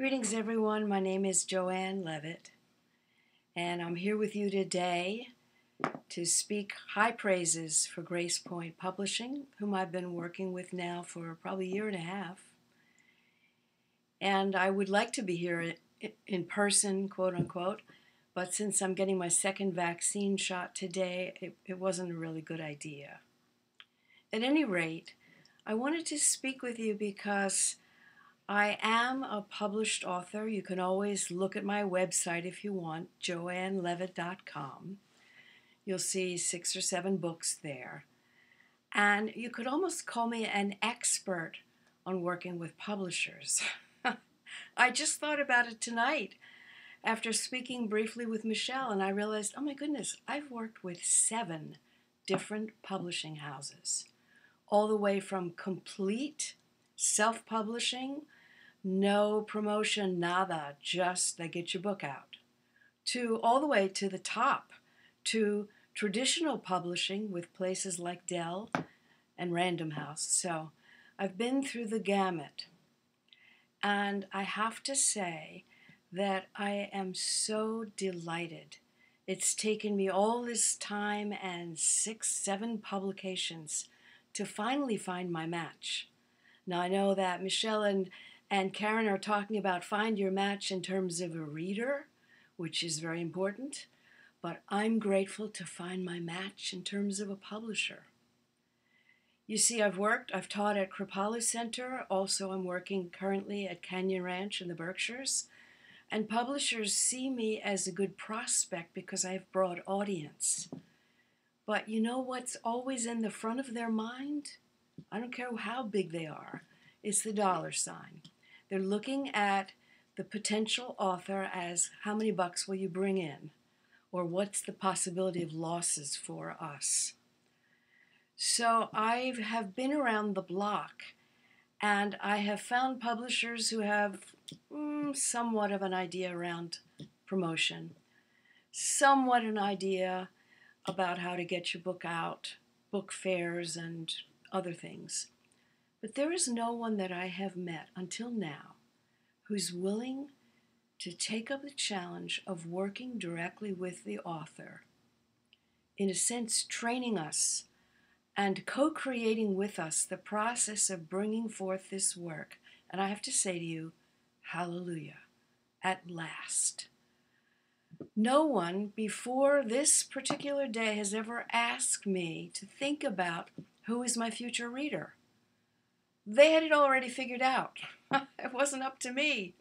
Greetings, everyone. My name is Joanne Levitt, and I'm here with you today to speak high praises for GracePoint Publishing, whom I've been working with now for probably a year and a half. And I would like to be here in person, quote unquote, but since I'm getting my second vaccine shot today, it wasn't a really good idea. At any rate, I wanted to speak with you because I am a published author. You can always look at my website if you want, joannelevitt.com. You'll see 6 or 7 books there. And you could almost call me an expert on working with publishers. I just thought about it tonight after speaking briefly with Michelle, and I realized, oh my goodness, I've worked with 7 different publishing houses, all the way from complete self-publishing, no promotion, nada, just they get your book out, to all the way to the top, to traditional publishing with places like Dell and Random House. So I've been through the gamut. And I have to say that I am so delighted. It's taken me all this time and 6, 7 publications to finally find my match. Now I know that Michelle and Karen are talking about find your match in terms of a reader, which is very important, but I'm grateful to find my match in terms of a publisher. You see, I've taught at Kripalu Center. Also, I'm working currently at Canyon Ranch in the Berkshires. And publishers see me as a good prospect because I have broad audience. But you know what's always in the front of their mind? I don't care how big they are. It's the dollar sign. They're looking at the potential author as how many bucks will you bring in? Or what's the possibility of losses for us? So I have been around the block, and I have found publishers who have somewhat of an idea around promotion, somewhat an idea about how to get your book out, book fairs and other things. But there is no one that I have met until now who's willing to take up the challenge of working directly with the author, in a sense training us and co-creating with us the process of bringing forth this work. And I have to say to you, hallelujah, at last. No one before this particular day has ever asked me to think about who is my future reader. They had it already figured out. It wasn't up to me.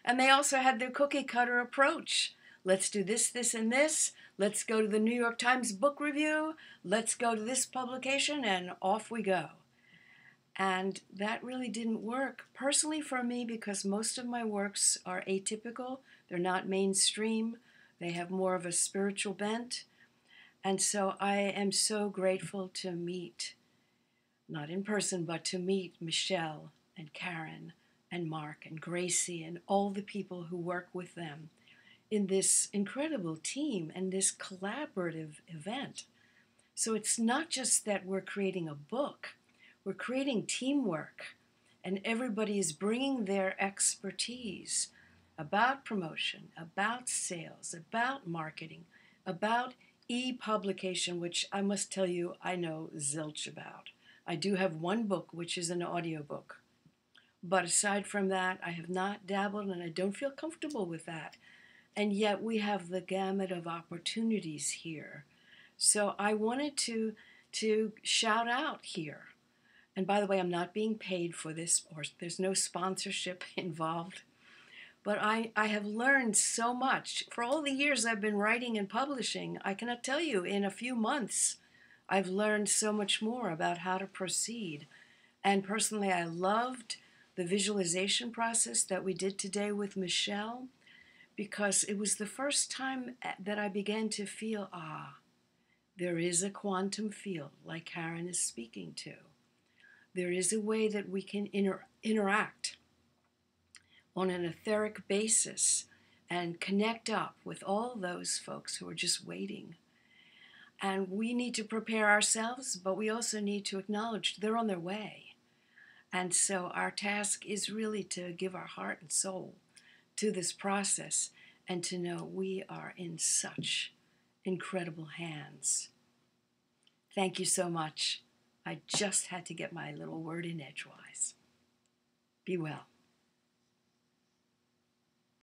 And they also had their cookie cutter approach. Let's do this, this, and this. Let's go to the New York Times book review. Let's go to this publication, and off we go. And that really didn't work personally for me because most of my works are atypical. They're not mainstream. They have more of a spiritual bent. And so I am so grateful to meet, not in person, but to meet Michelle and Karen and Mark and Gracie and all the people who work with them in this incredible team and this collaborative event. So it's not just that we're creating a book, we're creating teamwork, and everybody is bringing their expertise about promotion, about sales, about marketing, about e-publication, which I must tell you I know zilch about. I do have one book, which is an audiobook. But aside from that, I have not dabbled, and I don't feel comfortable with that. And yet we have the gamut of opportunities here. So I wanted to shout out here. And by the way, I'm not being paid for this, or there's no sponsorship involved. But I have learned so much. For all the years I've been writing and publishing, I cannot tell you, in a few months, I've learned so much more about how to proceed. And personally, I loved the visualization process that we did today with Michelle, because it was the first time that I began to feel, there is a quantum field like Karen is speaking to. There is a way that we can interact on an etheric basis and connect up with all those folks who are just waiting. And we need to prepare ourselves, but we also need to acknowledge they're on their way. And so our task is really to give our heart and soul to this process and to know we are in such incredible hands. Thank you so much. I just had to get my little word in edgewise. Be well.